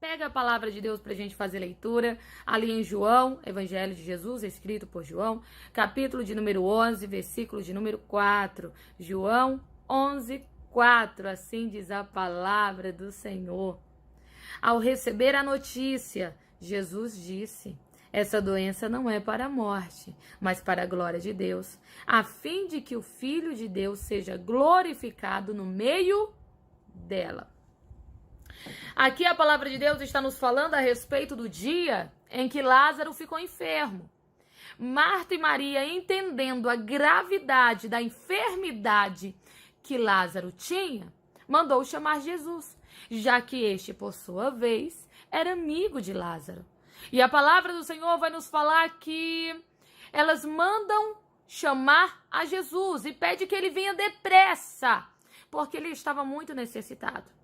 Pega a palavra de Deus para a gente fazer leitura, ali em João, Evangelho de Jesus, escrito por João, capítulo de número 11, versículo de número 4. João 11, 4, assim diz a palavra do Senhor. Ao receber a notícia, Jesus disse: essa doença não é para a morte, mas para a glória de Deus, a fim de que o Filho de Deus seja glorificado no meio dela. Aqui a palavra de Deus está nos falando a respeito do dia em que Lázaro ficou enfermo. Marta e Maria, entendendo a gravidade da enfermidade que Lázaro tinha, mandou chamar Jesus, já que este, por sua vez, era amigo de Lázaro. E a palavra do Senhor vai nos falar que elas mandam chamar a Jesus e pede que ele venha depressa, porque ele estava muito necessitado.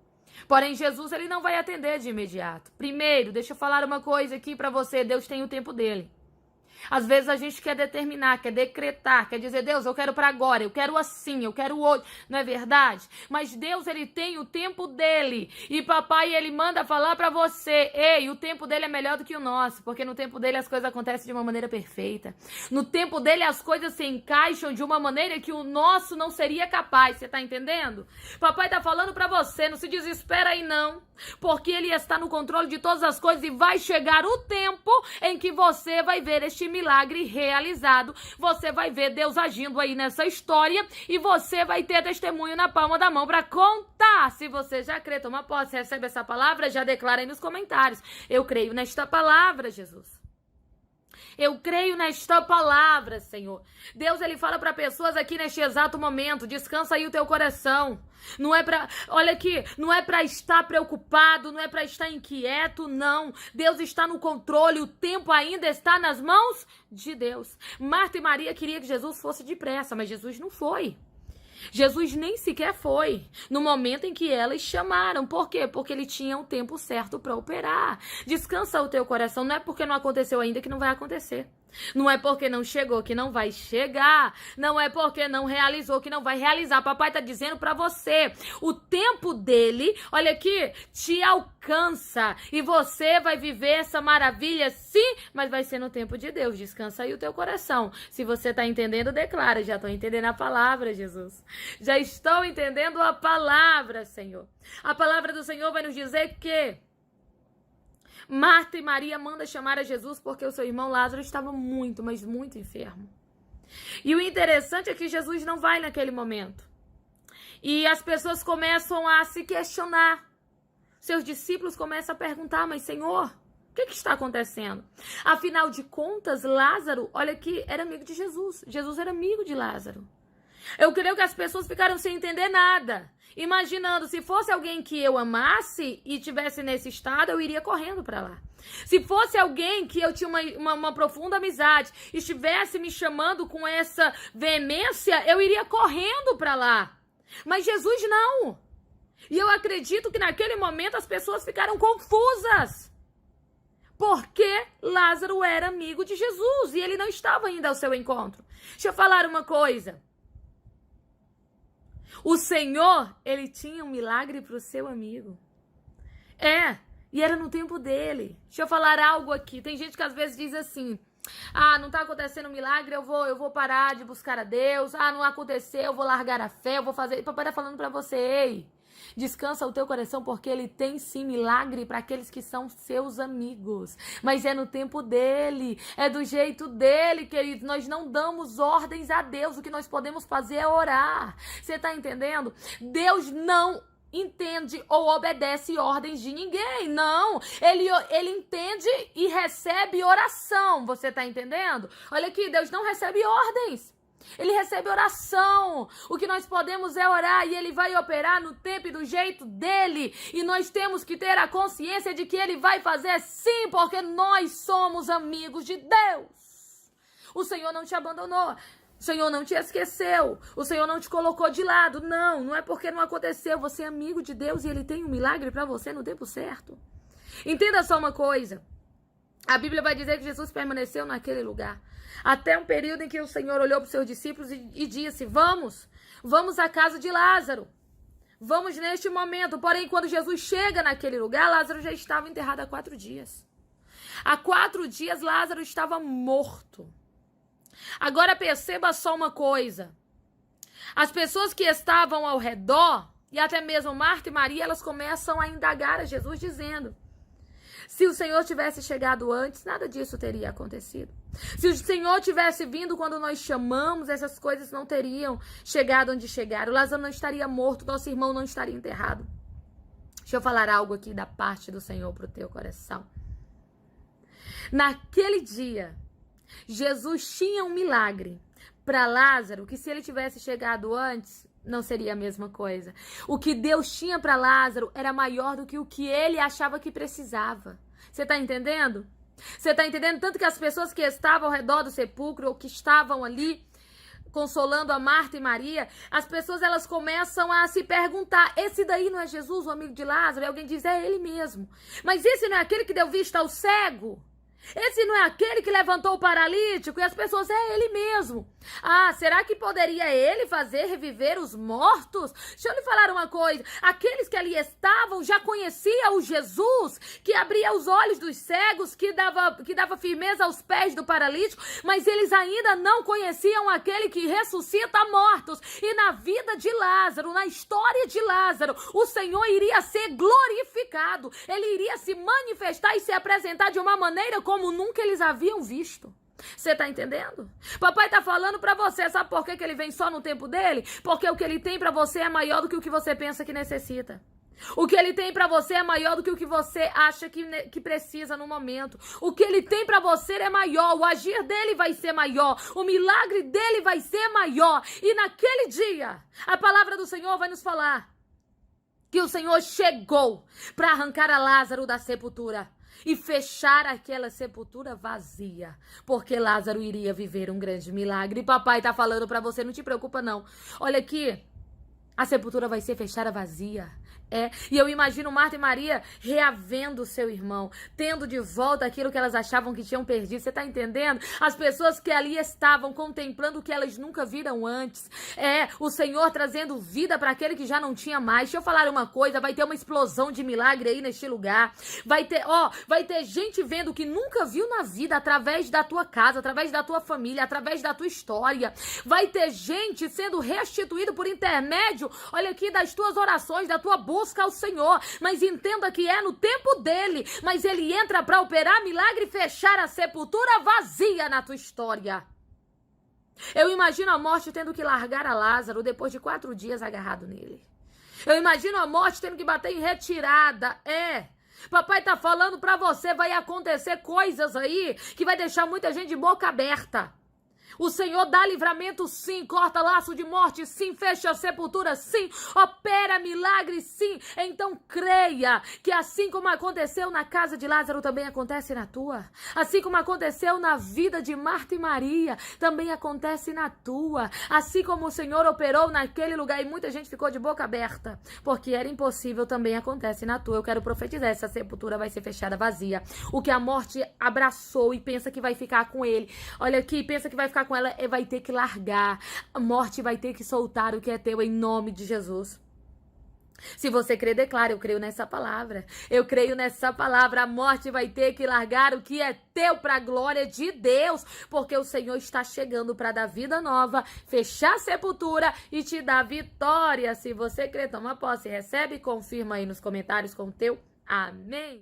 Porém, Jesus ele não vai atender de imediato. Primeiro, deixa eu falar uma coisa aqui para você. Deus tem o tempo dele. Às vezes a gente quer determinar, quer decretar, quer dizer, Deus, eu quero para agora, eu quero assim, eu quero hoje. Não é verdade? Mas Deus, ele tem o tempo dele. E papai, ele manda falar para você: ei, o tempo dele é melhor do que o nosso, porque no tempo dele as coisas acontecem de uma maneira perfeita. No tempo dele as coisas se encaixam de uma maneira que o nosso não seria capaz. Você tá entendendo? Papai tá falando para você, não se desespera aí não, porque ele está no controle de todas as coisas e vai chegar o tempo em que você vai ver este milagre realizado. Você vai ver Deus agindo aí nessa história e você vai ter testemunho na palma da mão para contar. Se você já crê, toma posse, recebe essa palavra, já declara aí nos comentários: eu creio nesta palavra, Jesus. Eu creio nesta palavra, Senhor. Deus, ele fala para pessoas aqui neste exato momento: descansa aí o teu coração. Não é para, olha aqui, não é para estar preocupado, não é para estar inquieto, não. Deus está no controle, o tempo ainda está nas mãos de Deus. Marta e Maria queriam que Jesus fosse depressa, mas Jesus não foi. Jesus nem sequer foi no momento em que elas chamaram. Por quê? Porque ele tinha o tempo certo para operar. Descansa o teu coração. Não é porque não aconteceu ainda que não vai acontecer. Não é porque não chegou que não vai chegar. Não é porque não realizou que não vai realizar. Papai tá dizendo para você: o tempo dele, olha aqui, te alcança. E você vai viver essa maravilha, sim, mas vai ser no tempo de Deus. Descansa aí o teu coração. Se você tá entendendo, declara: já tô entendendo a palavra, Jesus. Já estou entendendo a palavra, Senhor. A palavra do Senhor vai nos dizer que Marta e Maria mandam chamar a Jesus porque o seu irmão Lázaro estava muito, mas muito enfermo. E o interessante é que Jesus não vai naquele momento. E as pessoas começam a se questionar. Seus discípulos começam a perguntar: mas Senhor, o que está acontecendo? Afinal de contas, Lázaro, olha aqui, era amigo de Jesus. Jesus era amigo de Lázaro. Eu creio que as pessoas ficaram sem entender nada, imaginando: se fosse alguém que eu amasse e tivesse nesse estado, eu iria correndo para lá. Se fosse alguém que eu tinha uma profunda amizade, estivesse me chamando com essa veemência, eu iria correndo para lá. Mas Jesus não. E eu acredito que naquele momento as pessoas ficaram confusas, porque Lázaro era amigo de Jesus e ele não estava indo ao seu encontro. Deixa eu falar uma coisa. O Senhor, ele tinha um milagre para o seu amigo. E era no tempo dele. Deixa eu falar algo aqui. Tem gente que às vezes diz assim: ah, não está acontecendo um milagre, eu vou parar de buscar a Deus. Ah, não aconteceu, eu vou largar a fé, eu vou fazer... E papai está falando para você: ei, descansa o teu coração, porque ele tem sim milagre para aqueles que são seus amigos. Mas é no tempo dele, é do jeito dele, queridos. Nós não damos ordens a Deus. O que nós podemos fazer é orar. Você tá entendendo? Deus não entende ou obedece ordens de ninguém, não. Ele entende e recebe oração. Você tá entendendo? Olha aqui, Deus não recebe ordens. Ele recebe oração. O que nós podemos é orar e ele vai operar no tempo e do jeito dele. E nós temos que ter a consciência de que ele vai fazer sim, porque nós somos amigos de Deus. O Senhor não te abandonou. O Senhor não te esqueceu. O Senhor não te colocou de lado. Não é porque não aconteceu. Você é amigo de Deus e ele tem um milagre para você no tempo certo. Entenda só uma coisa. A Bíblia vai dizer que Jesus permaneceu naquele lugar até um período em que o Senhor olhou para os seus discípulos e disse: vamos à casa de Lázaro. Vamos neste momento. Porém, quando Jesus chega naquele lugar, Lázaro já estava enterrado há 4 dias. Há 4 dias, Lázaro estava morto. Agora perceba só uma coisa. As pessoas que estavam ao redor, e até mesmo Marta e Maria, elas começam a indagar a Jesus, dizendo: se o Senhor tivesse chegado antes, nada disso teria acontecido. Se o Senhor tivesse vindo quando nós chamamos, essas coisas não teriam chegado onde chegaram. Lázaro não estaria morto, nosso irmão não estaria enterrado. Deixa eu falar algo aqui da parte do Senhor para o teu coração. Naquele dia, Jesus tinha um milagre para Lázaro, que se ele tivesse chegado antes, não seria a mesma coisa. O que Deus tinha para Lázaro era maior do que o que ele achava que precisava. Você tá entendendo? Você tá entendendo? Tanto que as pessoas que estavam ao redor do sepulcro, ou que estavam ali consolando a Marta e Maria, as pessoas elas começam a se perguntar: esse daí não é Jesus, o amigo de Lázaro? E alguém diz: é ele mesmo. Mas esse não é aquele que deu vista ao cego? Esse não é aquele que levantou o paralítico? E as pessoas: é ele mesmo. Ah, será que poderia ele fazer reviver os mortos? Deixa eu lhe falar uma coisa. Aqueles que ali estavam já conheciam o Jesus que abria os olhos dos cegos, que dava firmeza aos pés do paralítico, mas eles ainda não conheciam aquele que ressuscita mortos. E na vida de Lázaro, na história de Lázaro, o Senhor iria ser glorificado. Ele iria se manifestar e se apresentar de uma maneira como nunca eles haviam visto. Você tá entendendo? Papai tá falando pra você, sabe por que ele vem só no tempo dele? Porque o que ele tem pra você é maior do que o que você pensa que necessita. O que ele tem pra você é maior do que o que você acha que precisa no momento. O que ele tem pra você é maior, o agir dele vai ser maior, o milagre dele vai ser maior. E naquele dia, a palavra do Senhor vai nos falar que o Senhor chegou pra arrancar a Lázaro da sepultura e fechar aquela sepultura vazia, porque Lázaro iria viver um grande milagre. E papai tá falando pra você: não te preocupa não. Olha aqui, a sepultura vai ser fechada vazia. E eu imagino Marta e Maria reavendo o seu irmão, tendo de volta aquilo que elas achavam que tinham perdido. Você tá entendendo? As pessoas que ali estavam contemplando o que elas nunca viram antes. O Senhor trazendo vida para aquele que já não tinha mais. Deixa eu falar uma coisa: vai ter uma explosão de milagre aí neste lugar. Vai ter gente vendo o que nunca viu na vida, através da tua casa, através da tua família, através da tua história. Vai ter gente sendo restituído por intermédio, olha aqui, das tuas orações, da tua busca ao Senhor. Mas entenda que é no tempo dele, mas ele entra para operar milagre e fechar a sepultura vazia na tua história. Eu imagino a morte tendo que largar a Lázaro depois de 4 dias agarrado nele. Eu imagino a morte tendo que bater em retirada. Papai tá falando pra você: vai acontecer coisas aí que vai deixar muita gente de boca aberta. O Senhor dá livramento, sim. Corta laço de morte, sim. Fecha a sepultura, sim. Opera milagre, sim. Então creia que assim como aconteceu na casa de Lázaro, também acontece na tua. Assim como aconteceu na vida de Marta e Maria, também acontece na tua. Assim como o Senhor operou naquele lugar e muita gente ficou de boca aberta, porque era impossível, também acontece na tua. Eu quero profetizar: essa sepultura vai ser fechada vazia. O que a morte abraçou e pensa que vai ficar com ele, olha aqui, pensa que vai ficar com ela, vai ter que largar. A morte vai ter que soltar o que é teu, em nome de Jesus. Se você crê, declara: eu creio nessa palavra. Eu creio nessa palavra. A morte vai ter que largar o que é teu para a glória de Deus, porque o Senhor está chegando para dar vida nova, fechar a sepultura e te dar vitória. Se você crê, toma posse, recebe e confirma aí nos comentários com o teu amém.